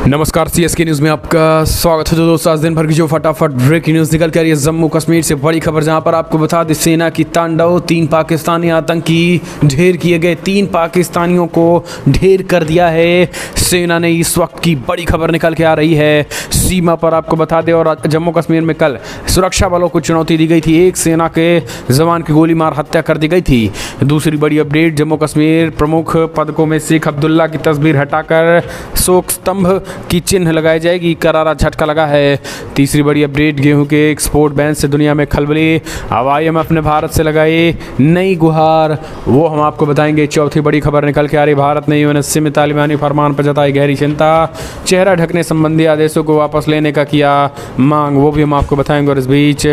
नमस्कार CSK news में आपका स्वागत है। तो दोस्तों आज दिन भर की जो फटाफट ब्रेकिंग न्यूज़ निकल कर आ रही है जम्मू कश्मीर से बड़ी खबर, जहां पर आपको बता दें सेना की तांडव, 3 पाकिस्तानी आतंकी ढेर किए गए। 3 पाकिस्तानियों को ढेर कर दिया है सेना ने। इस वक्त की बड़ी खबर निकल के आ रही है सीमा पर, आपको बता दें। और जम्मू कश्मीर में कल सुरक्षा बलों को चुनौती दी गई थी, एक सेना के जवान की गोली मार हत्या कर दी गई थी। दूसरी बड़ी अपडेट, जम्मू कश्मीर प्रमुख पदकों में शेख अब्दुल्ला की तस्वीर हटाकर शोक स्तंभ की चिन्ह लगाई जाएगी, करारा झटका लगा है। तीसरी बड़ी अपडेट, गेहूं के एक्सपोर्ट बैन से दुनिया में खलबली, अब IMF ने भारत से लगाई नई गुहार, वो हम आपको बताएंगे। चौथी बड़ी खबर निकल के आ रही, भारत ने UNSC में तालिबानी फरमान पर जताई गहरी चिंता, चेहरा ढकने संबंधी आदेशों को वापस लेने का किया मांग, वो भी हम आपको बताएंगे। और इस बीच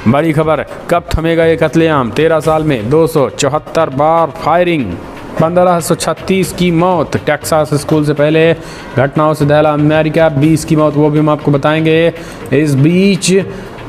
बड़ी खबर, कब थमेगा ये कत्लेआम, 13 साल में 274 बार फायरिंग, 1536 की मौत, टेक्सास स्कूल से पहले घटनाओं से दहला अमेरिका, 20 की मौत, वो भी हम आपको बताएंगे। इस बीच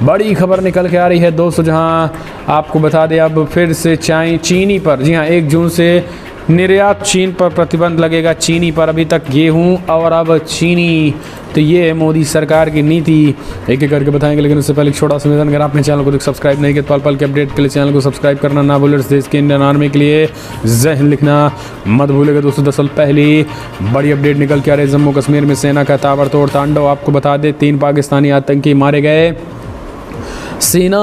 बड़ी खबर निकल के आ रही है दोस्तों, जहां आपको बता दें अब फिर से चीनी पर, जी हाँ 1 जून से निर्यात चीन पर प्रतिबंध लगेगा। चीनी पर अभी तक गेहूं और अब चीनी, तो ये है मोदी सरकार की नीति, एक एक करके बताएंगे। लेकिन उससे पहले एक छोटा सा निवेदन, अगर आपने चैनल को सब्सक्राइब नहीं किया तो पल पल के अपडेट के लिए चैनल को सब्सक्राइब करना ना भूलें। देश के इंडियन आर्मी के लिए जय हिंद लिखना मत भूलेगा दोस्तों। दरअसल पहली बड़ी अपडेट निकल के आ रही है, जम्मू कश्मीर में सेना का ताबड़तोड़ तांडव, आपको बता दें 3 पाकिस्तानी आतंकी मारे गए, सेना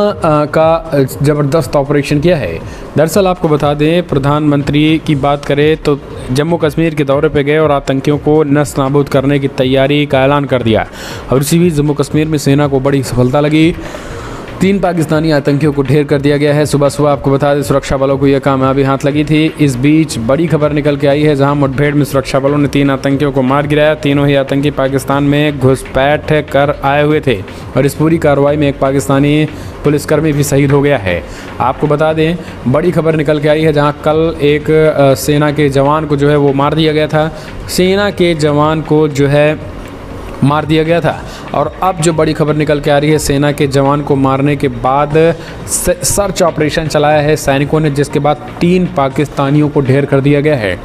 का ज़बरदस्त ऑपरेशन किया है। दरअसल आपको बता दें, प्रधानमंत्री की बात करें तो जम्मू कश्मीर के दौरे पे गए और आतंकियों को नष्ट नाबूद करने की तैयारी का ऐलान कर दिया। और इसी बीच जम्मू कश्मीर में सेना को बड़ी सफलता लगी, 3 पाकिस्तानी आतंकियों को ढेर कर दिया गया है। सुबह सुबह आपको बता दें सुरक्षा बलों को यह कामयाबी हाथ लगी थी। इस बीच बड़ी खबर निकल के आई है, जहां मुठभेड़ में सुरक्षा बलों ने 3 आतंकियों को मार गिराया। तीनों ही आतंकी पाकिस्तान में घुसपैठ कर आए हुए थे और इस पूरी कार्रवाई में एक पाकिस्तानी पुलिसकर्मी भी शहीद हो गया है। आपको बता दें बड़ी खबर निकल के आई है, जहां कल एक सेना के जवान को जो है वो मार दिया गया था, सेना के जवान को जो है मार दिया गया था। और अब जो बड़ी खबर निकल के आ रही है, सेना के जवान को मारने के बाद सर्च ऑपरेशन चलाया है सैनिकों ने, जिसके बाद 3 पाकिस्तानियों को ढेर कर दिया गया है।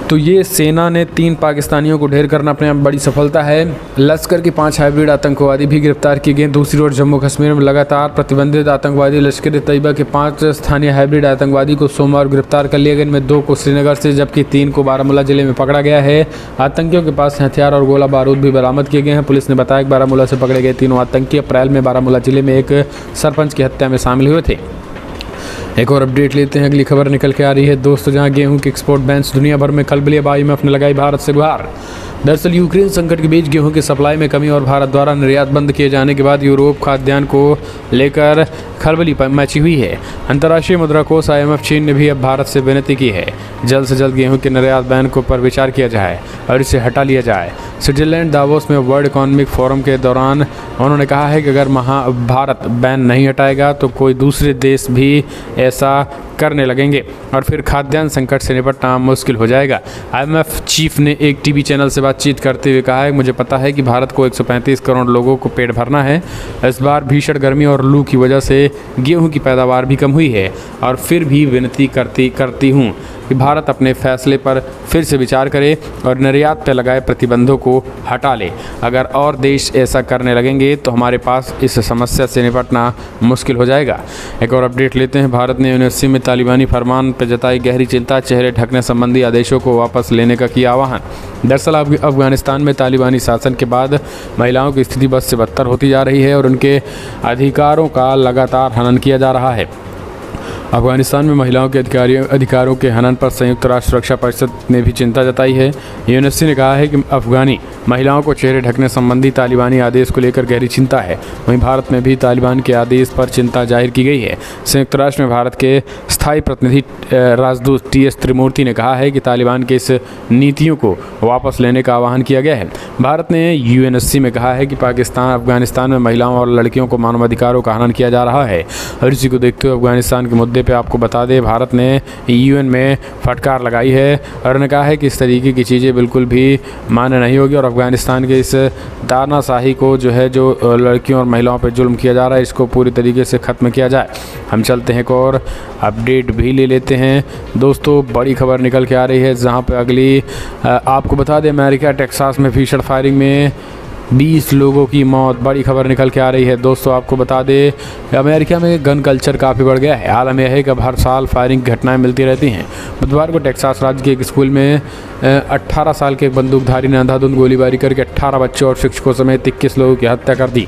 तो ये सेना ने 3 पाकिस्तानियों को ढेर करना अपने आप बड़ी सफलता है। लश्कर के 5 हाइब्रिड आतंकवादी भी गिरफ्तार किए गए। दूसरी ओर जम्मू कश्मीर में लगातार प्रतिबंधित आतंकवादी लश्कर तैयबा के 5 स्थानीय हाइब्रिड आतंकवादी को सोमवार गिरफ्तार कर लिया गया। इनमें 2 को श्रीनगर से जबकि 3 को बारामूला जिले में पकड़ा गया है। आतंकियों के पास हथियार और गोला बारूद भी बरामद किए गए हैं। पुलिस ने बताया कि बारामूला से पकड़े गए तीनों आतंकी अप्रैल में बारामूला जिले में एक सरपंच की हत्या में शामिल हुए थे। एक और अपडेट लेते हैं, अगली खबर निकल के आ रही है दोस्तों, जहां गेहूं के एक्सपोर्ट बैन से दुनिया भर में खलबली, IMF ने लगाई भारत से गुहार। दरअसल यूक्रेन संकट के बीच गेहूं की सप्लाई में कमी और भारत द्वारा निर्यात बंद किए जाने के बाद यूरोप खाद्यान्न को लेकर खलबली मची हुई है। अंतर्राष्ट्रीय मुद्रा कोष IMF चीन ने भी अब भारत से विनती की है जल्द से जल्द गेहूं के निर्यात बैन को पर विचार किया जाए और इसे हटा लिया जाए। स्विट्जरलैंड दावोस में वर्ल्ड इकोनॉमिक फोरम के दौरान उन्होंने कहा है कि अगर भारत बैन नहीं हटाएगा तो कोई दूसरे देश भी ऐसा करने लगेंगे और फिर खाद्यान्न संकट से निपटना मुश्किल हो जाएगा। IMF चीफ ने एक TV चैनल से बातचीत करते हुए कहा है, मुझे पता है कि भारत को 135 करोड़ लोगों को पेट भरना है। इस बार भीषण गर्मी और लू की वजह से गेहूं की पैदावार भी कम हुई है और फिर भी विनती करती हूं कि भारत अपने फैसले पर फिर से विचार करे और निर्यात पर लगाए प्रतिबंधों को हटा ले। अगर और देश ऐसा करने लगेंगे तो हमारे पास इस समस्या से निपटना मुश्किल हो जाएगा। एक और अपडेट लेते हैं, भारत ने UNSC में तालिबानी फरमान पर जताई गहरी चिंता, चेहरे ढकने संबंधी आदेशों को वापस लेने का किया आह्वान। दरअसल अफगानिस्तान में तालिबानी शासन के बाद महिलाओं की स्थिति बद से बदतर होती जा रही है और उनके अधिकारों का लगातार हनन किया जा रहा है। अफगानिस्तान में महिलाओं के अधिकारों के हनन पर संयुक्त राष्ट्र सुरक्षा परिषद ने भी चिंता जताई है। UNSC ने कहा है कि अफगानी महिलाओं को चेहरे ढकने संबंधी तालिबानी आदेश को लेकर गहरी चिंता है। वहीं भारत में भी तालिबान के आदेश पर चिंता जाहिर की गई है। संयुक्त राष्ट्र में भारत के स्थायी प्रतिनिधि राजदूत TS त्रिमूर्ति ने कहा है कि तालिबान के इस नीतियों को वापस लेने का आह्वान किया गया है। भारत ने UNSC में कहा है कि अफगानिस्तान में महिलाओं और लड़कियों को मानवाधिकारों का हनन किया जा रहा है और इसी को देखते हुए अफगानिस्तान की मुद्दे पे आपको बता दें भारत ने यूएन में फटकार लगाई है और उन्होंने कहा है कि इस तरीके की चीज़ें बिल्कुल भी मान्य नहीं होगी और अफ़गानिस्तान के इस तानाशाही को जो है, जो लड़कियों और महिलाओं पर जुल्म किया जा रहा है, इसको पूरी तरीके से ख़त्म किया जाए। हम चलते हैं एक और अपडेट भी ले लेते हैं दोस्तों। बड़ी खबर निकल के आ रही है जहां पे अगली आपको बता दें अमेरिका टेक्सास में भीषण फायरिंग में 20 लोगों की मौत। बड़ी खबर निकल के आ रही है दोस्तों। आपको बता दें अमेरिका में गन कल्चर काफ़ी बढ़ गया है। आलम यह है कि अब हर साल फायरिंग घटनाएं मिलती रहती हैं। बुधवार को टेक्सास राज्य के एक स्कूल में 18 साल के एक बंदूकधारी ने अंधाधुंध गोलीबारी करके 18 बच्चों और शिक्षकों समेत 21 लोगों की हत्या कर दी।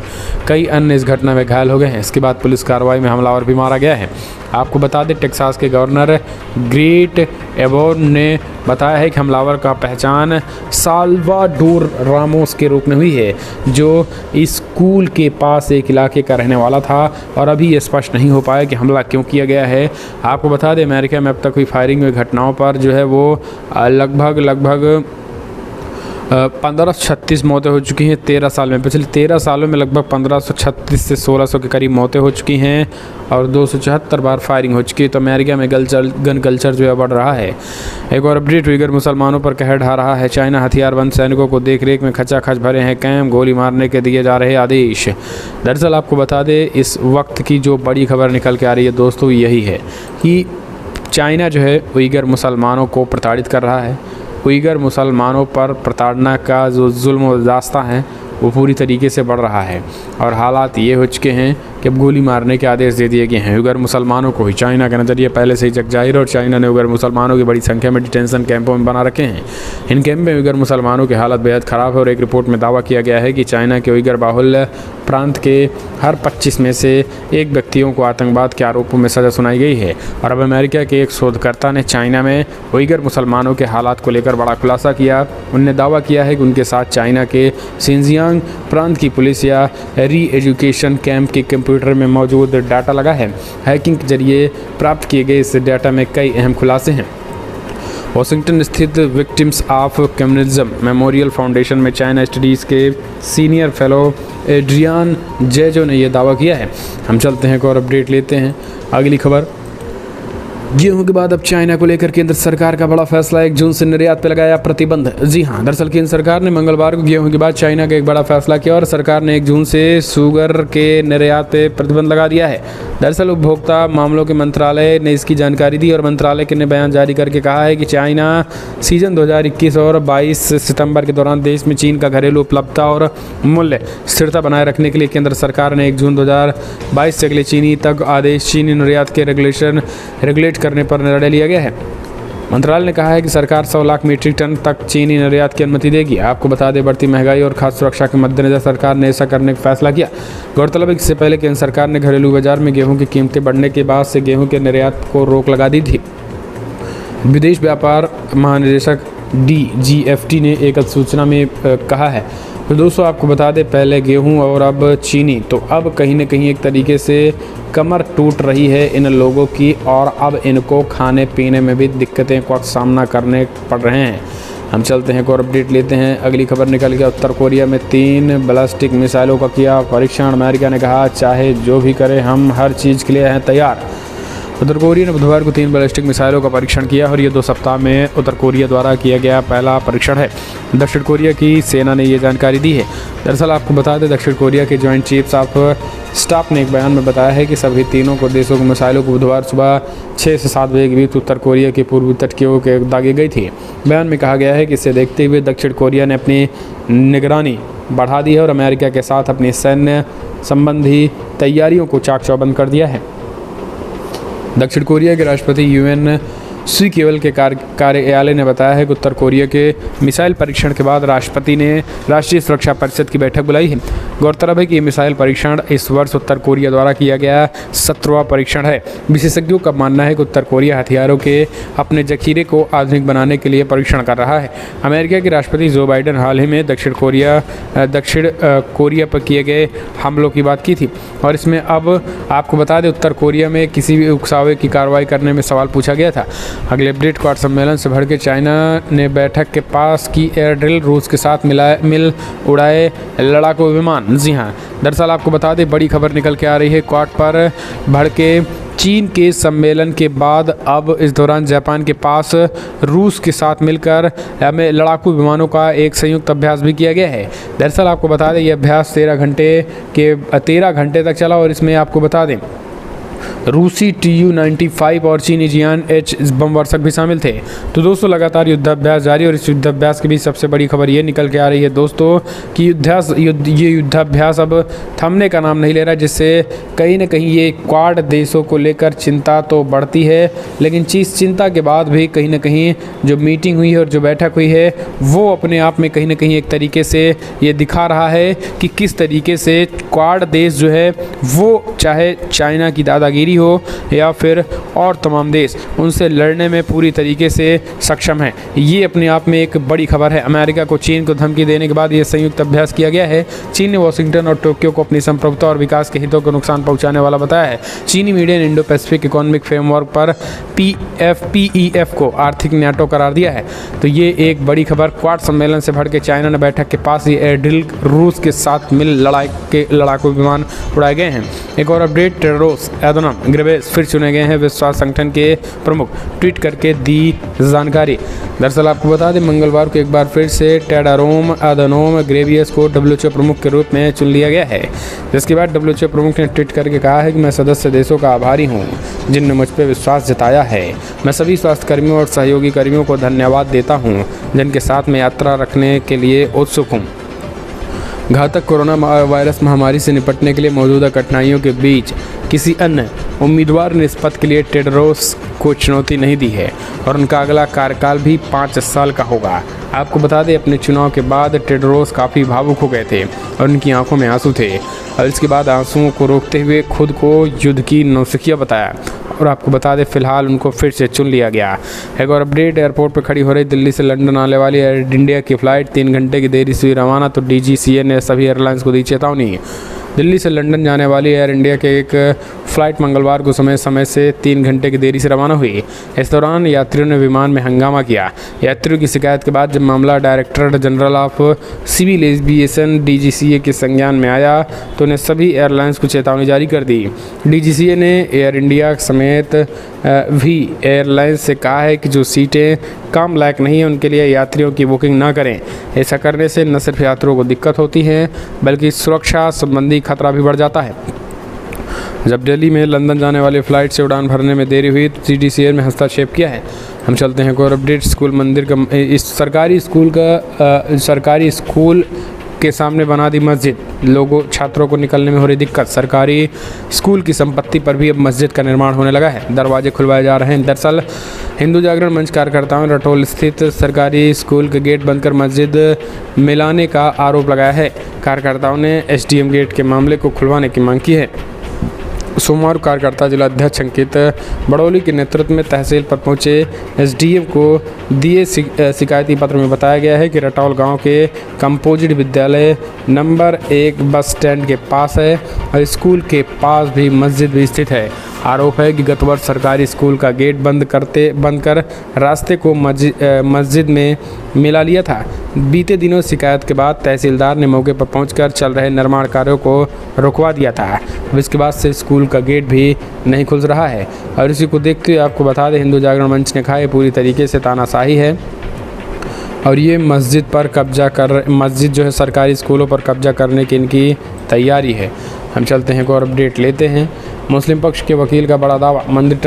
कई अन्य इस घटना में घायल हो गए हैं। इसके बाद पुलिस कार्रवाई में हमलावर भी मारा गया है। आपको बता दें टेक्सास के गवर्नर ग्रेट एबोर्न ने बताया है कि हमलावर का पहचान साल्वाडोर रामोस के रूप में हुई है, जो स्कूल के पास एक इलाके का रहने वाला था और अभी ये स्पष्ट नहीं हो पाया कि हमला क्यों किया गया है। आपको बता दें अमेरिका में अब तक हुई फायरिंग में घटनाओं पर जो है वो लगभग 1536 मौतें हो चुकी हैं 13 साल में। पिछले 13 सालों में लगभग 1536 से 1600 के करीब मौतें हो चुकी हैं और 274 बार फायरिंग हो चुकी है। तो अमेरिका में गन कल्चर जो है बढ़ रहा है। एक और अपडेट, उइगर मुसलमानों पर कहर ढा रहा है चाइना। हथियारबंद सैनिकों को देखरेख में खचाखच भरे हैं कैंप, गोली मारने के दिए जा रहे आदेश। दरअसल आपको बता दें इस वक्त की जो बड़ी खबर निकल के आ रही है दोस्तों यही है कि चाइना जो है उइगर मुसलमानों को प्रताड़ित कर रहा है। उइगर मुसलमानों पर प्रताड़ना का जो जुल्म व दास्तां है वो पूरी तरीके से बढ़ रहा है और हालात ये हो चुके हैं कि अब गोली मारने के आदेश दे दिए गए हैं। उइगर मुसलमानों को ही चाइना का नज़रिया पहले से ही जग जाहिर और चाइना ने उइगर मुसलमानों की बड़ी संख्या में डिटेंशन कैंपों में बना रखे हैं। इन कैंप में उइगर मुसलमानों की हालत बेहद ख़राब है और एक रिपोर्ट में दावा किया गया है कि चाइना के उइगर बाहुल्य प्रांत के हर 25 में से एक व्यक्तियों को आतंकवाद के आरोपों में सज़ा सुनाई गई है। और अब अमेरिका के एक शोधकर्ता ने चाइना में उइगर मुसलमानों के हालात को लेकर बड़ा खुलासा किया। उनने दावा किया है कि उनके साथ चाइना के शिनजियांग प्रांत की पुलिस या री एजुकेशन कैंप के कंप्यूटर में मौजूद डाटा लगा है। हैकिंग के जरिए प्राप्त किए गए इस डाटा में कई अहम खुलासे हैं। वाशिंगटन स्थित victims of communism memorial foundation में चाइना स्टडीज़ के सीनियर फेलो एड्रियान जेजो ने यह दावा किया है। हम चलते हैं एक और अपडेट लेते हैं। अगली खबर, गेहूं के बाद अब चाइना को लेकर केंद्र सरकार का बड़ा फैसला। 1 जून से निर्यात पर लगाया प्रतिबंध। जी हां, दरअसल केंद्र सरकार ने मंगलवार को गेहूं के बाद चाइना का एक बड़ा फैसला किया और सरकार ने 1 जून से शुगर के निर्यात पे प्रतिबंध लगा दिया है। दरअसल उपभोक्ता मामलों के मंत्रालय ने इसकी जानकारी दी और मंत्रालय ने बयान जारी करके कहा है कि चाइना सीजन 2021 और 22 सितंबर के दौरान देश में चीन का घरेलू उपलब्धता और मूल्य स्थिरता बनाए रखने के लिए केंद्र सरकार ने 1 जून 2022 से अगले चीनी तक आदेश चीनी निर्यात के रेगुलेट करने पर निर्णय लिया गया है। मंत्रालय ने कहा है कि सरकार 100 लाख मीट्रिक टन तक चीनी निर्यात की अनुमति देगी। आपको बता दें बढ़ती महंगाई और खाद्य सुरक्षा के मद्देनजर सरकार ने ऐसा करने का फैसला किया। गौरतलब है कि इससे पहले केंद्र सरकार ने घरेलू बाजार में गेहूं की कीमतें बढ़ने के बाद से गेहूं के निर्यात को रोक लगा दी थी। विदेश व्यापार महानिदेशक DGFT ने एक अधिसूचना में कहा है। तो दोस्तों आपको बता दें पहले गेहूं और अब चीनी, तो अब कहीं ना कहीं एक तरीके से कमर टूट रही है इन लोगों की और अब इनको खाने पीने में भी दिक्कतें का सामना करने पड़ रहे हैं। हम चलते हैं एक और अपडेट लेते हैं। अगली खबर निकल गया, उत्तर कोरिया में 3 बैलिस्टिक मिसाइलों का किया परीक्षण। अमेरिका ने कहा चाहे जो भी करे हम हर चीज़ के लिए हैं तैयार। उत्तर कोरिया ने बुधवार को 3 बैलिस्टिक मिसाइलों का परीक्षण किया और ये 2 सप्ताह में उत्तर कोरिया द्वारा किया गया पहला परीक्षण है। दक्षिण कोरिया की सेना ने ये जानकारी दी है। दरअसल आपको बता दें दक्षिण कोरिया के जॉइंट चीफ्स ऑफ स्टाफ ने एक बयान में बताया है कि सभी तीनों को देशों की मिसाइलों को बुधवार सुबह 6 से 7 बजे के बीच उत्तर कोरिया के पूर्वी तट की ओर दागी गई थी। बयान में कहा गया है कि इसे देखते हुए दक्षिण कोरिया ने अपनी निगरानी बढ़ा दी है और अमेरिका के साथ अपनी सैन्य संबंधी तैयारियों को चाक चौबंद कर दिया है। दक्षिण कोरिया के राष्ट्रपति यूएन सी केवल के कार्यालय ने बताया है कि उत्तर कोरिया के मिसाइल परीक्षण के बाद राष्ट्रपति ने राष्ट्रीय सुरक्षा परिषद की बैठक बुलाई है। गौरतलब है कि ये मिसाइल परीक्षण इस वर्ष उत्तर कोरिया द्वारा किया गया 17वां परीक्षण है। विशेषज्ञों का मानना है कि उत्तर कोरिया हथियारों के अपने जखीरे को आधुनिक बनाने के लिए परीक्षण कर रहा है। अमेरिका के राष्ट्रपति जो बाइडेन हाल ही में दक्षिण कोरिया पर किए गए हमलों की बात की थी और इसमें अब आपको बता दें उत्तर कोरिया में किसी भी उकसावे की कार्रवाई करने में सवाल पूछा गया था। अगले अपडेट, क्वाड सम्मेलन से भड़के चाइना ने बैठक के पास की एयर ड्रिल, रूस के साथ मिल उड़ाए लड़ाकू विमान। जी हां, दरअसल आपको बता दें बड़ी खबर निकल के आ रही है। क्वाड पर भड़के चीन के सम्मेलन के बाद अब इस दौरान जापान के पास रूस के साथ मिलकर लड़ाकू विमानों का एक संयुक्त अभ्यास भी किया गया है। दरअसल आपको बता दें, यह अभ्यास 13 घंटे तक चला और इसमें आपको बता दें रूसी Tu-95 और चीनी जियान-H बम वर्षक भी शामिल थे। तो दोस्तों लगातार युद्धाभ्यास जारी और इस युद्धाभ्यास के बीच सबसे बड़ी खबर ये निकल के आ रही है दोस्तों कि ये युद्धाभ्यास अब थमने का नाम नहीं ले रहा, जिससे कहीं ना कहीं ये क्वाड देशों को लेकर चिंता तो बढ़ती है, लेकिन चिंता के बाद भी कहीं ना कहीं जो मीटिंग हुई है और जो बैठक हुई है वो अपने आप में कहीं ना कहीं एक तरीके से ये दिखा रहा है कि किस तरीके से क्वाड देश जो है वो चाहे चाइना की दादागिरी हो या फिर और तमाम देश उनसे लड़ने में पूरी तरीके से सक्षम है। ये अपने आप में एक बड़ी खबर है। अमेरिका को चीन को धमकी देने के बाद ये संयुक्त अभ्यास किया गया है। चीन ने वाशिंगटन और टोक्यो को अपनी संप्रभुता और विकास के हितों को नुकसान पहुंचाने वाला बताया है। चीनी मीडिया ने इंडो पैसिफिक इकोनॉमिक फ्रेमवर्क पर PEF को आर्थिक नाटो करार दिया है। तो ये एक बड़ी खबर। क्वाड सम्मेलन से भड़के चाइना ने बैठक के पास ही एयरड्रिल रूस के साथ मिल लड़ाकू विमान उड़ाए गए हैं। एक और अपडेट, टेड्रोस एधनोम घेब्रेयेसस फिर चुने गए हैं विश्व स्वास्थ्य संगठन के प्रमुख, ट्वीट करके दी जानकारी। दरअसल आपको बता दें मंगलवार को एक बार फिर से टेड्रोस एधनोम घेब्रेयेसस को WHO प्रमुख के रूप में चुन लिया गया है, जिसके बाद WHO प्रमुख ने ट्वीट करके कहा है कि मैं सदस्य देशों का आभारी हूँ जिनने मुझ पर विश्वास जताया है। मैं सभी स्वास्थ्य कर्मियों और सहयोगी कर्मियों को धन्यवाद देता हूँ जिनके साथ मैं यात्रा रखने के लिए उत्सुक हूँ। घातक कोरोना वायरस महामारी से निपटने के लिए मौजूदा कठिनाइयों के बीच किसी अन्य उम्मीदवार ने इस पद के लिए टेड्रोस को चुनौती नहीं दी है और उनका अगला कार्यकाल भी 5 साल का होगा। आपको बता दें अपने चुनाव के बाद टेड्रोस काफ़ी भावुक हो गए थे और उनकी आंखों में आंसू थे और इसके बाद आंसुओं को रोकते हुए खुद को युद्ध की नौसिखिया बताया और आपको बता दें फिलहाल उनको फिर से चुन लिया गया। एक और अपडेट, एयरपोर्ट पर खड़ी हो रही दिल्ली से लंदन आने वाली एयर इंडिया की फ़्लाइट 3 घंटे की देरी से हुई रवाना, तो DGCA ने सभी एयरलाइंस को दी चेतावनी। दिल्ली से लंदन जाने वाली एयर इंडिया के एक फ़्लाइट मंगलवार को समय से 3 घंटे की देरी से रवाना हुई। इस दौरान यात्रियों ने विमान में हंगामा किया। यात्रियों की शिकायत के बाद जब मामला director general of civil aviation DGCA के संज्ञान में आया तो उन्हें सभी एयरलाइंस को चेतावनी जारी कर दी। DGCA ने एयर इंडिया समेत भी एयरलाइंस से कहा है कि जो सीटें काम लायक नहीं हैं उनके लिए यात्रियों की बुकिंग ना करें। ऐसा करने से न सिर्फ यात्रियों को दिक्कत होती है बल्कि सुरक्षा संबंधी खतरा भी बढ़ जाता है। जब दिल्ली में लंदन जाने वाली फ़्लाइट से उड़ान भरने में देरी हुई तो DGCA में हस्तक्षेप किया है। हम चलते हैं और अपडेट, स्कूल मंदिर का इस सरकारी स्कूल के सामने बना दी मस्जिद, लोगों छात्रों को निकलने में हो रही दिक्कत। सरकारी स्कूल की संपत्ति पर भी अब मस्जिद का निर्माण होने लगा है, दरवाजे खुलवाए जा रहे हैं। दरअसल हिंदू जागरण मंच कार्यकर्ताओं ने रटोल स्थित सरकारी स्कूल के गेट बंद कर मस्जिद मिलाने का आरोप लगाया है। कार्यकर्ताओं ने SDM गेट के मामले को खुलवाने की मांग की है। सोमवार को कार्यकर्ता जिलाध्यक्ष अंकित बड़ौली के नेतृत्व में तहसील पर पहुंचे SDM को दिए शिकायती पत्र में बताया गया है कि रटौल गांव के कंपोजिट विद्यालय नंबर 1 बस स्टैंड के पास है और स्कूल के पास भी मस्जिद भी स्थित है। आरोप है कि गत वर्ष सरकारी स्कूल का गेट बंद कर रास्ते को मस्जिद में मिला लिया था। बीते दिनों शिकायत के बाद तहसीलदार ने मौके पर पहुंचकर चल रहे निर्माण कार्यों को रुकवा दिया था। इसके बाद से स्कूल का गेट भी नहीं खुल रहा है और इसी को देखते हुए आपको बता दें हिंदू जागरण मंच ने कहा है पूरी तरीके से तानाशाही है और ये मस्जिद जो है सरकारी स्कूलों पर कब्जा करने की इनकी तैयारी है। हम चलते हैं और अपडेट लेते हैं। मुस्लिम पक्ष के वकील का बड़ा दावा, मंदिर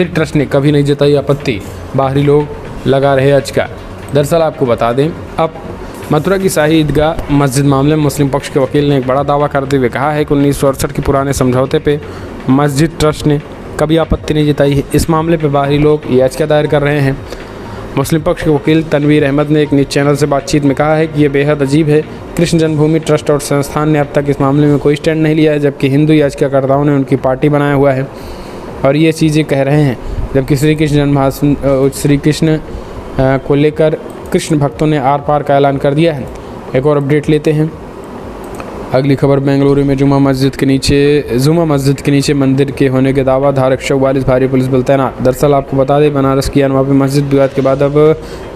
ट्रस्ट ने कभी नहीं जताई आपत्ति, बाहरी लोग लगा रहे अचका। दरअसल आपको बता दें अब मथुरा की शाही ईदगाह मस्जिद मामले में मुस्लिम पक्ष के वकील ने एक बड़ा दावा करते हुए कहा है कि 1968 के पुराने समझौते पे मस्जिद ट्रस्ट ने कभी आपत्ति नहीं जताई है। इस मामले पे बाहरी लोग याचिका दायर कर रहे हैं। मुस्लिम पक्ष के वकील तनवीर अहमद ने एक निजी चैनल से बातचीत में कहा है कि ये बेहद अजीब है। कृष्ण जन्मभूमि ट्रस्ट और संस्थान ने अब तक इस मामले में कोई स्टैंड नहीं लिया है, जबकि हिंदू याचिकाकर्ताओं ने उनकी पार्टी बनाया हुआ है और ये चीज़ें कह रहे हैं। जबकि श्री कृष्ण को लेकर कृष्ण भक्तों ने आर पार का ऐलान कर दिया है। एक और अपडेट लेते हैं। अगली खबर, बेंगलुरु में जुमा मस्जिद के नीचे मंदिर के होने के दावा, धारक 44 भारी पुलिस बल तैनात। दरअसल आपको बता दें बनारस की अनवापी मस्जिद विवाद के बाद अब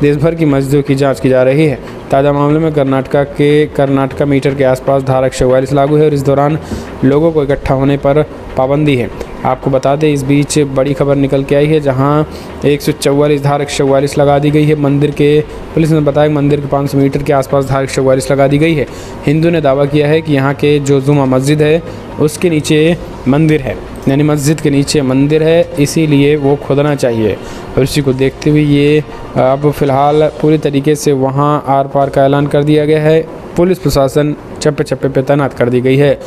देश भर की मस्जिदों की जांच की जा रही है। ताज़ा मामले में कर्नाटका मीटर के आसपास धारक 44 लागू है और इस दौरान लोगों को इकट्ठा होने पर पाबंदी है। आपको बता दें इस बीच बड़ी खबर निकल के आई है, जहां 144 धारा 144 लगा दी गई है। मंदिर के पुलिस ने बताया कि मंदिर के 500 मीटर के आसपास धारा 144 लगा दी गई है। हिंदू ने दावा किया है कि यहाँ के जो जुमा मस्जिद है उसके नीचे मंदिर है, यानी मस्जिद के नीचे मंदिर है, इसीलिए वो खोदना चाहिए। और इसी को देखते हुए ये अब फ़िलहाल पूरी तरीके से वहाँ आर पार का ऐलान कर दिया गया है। पुलिस प्रशासन चप्पे चप्पे पे तैनात कर दी गई है।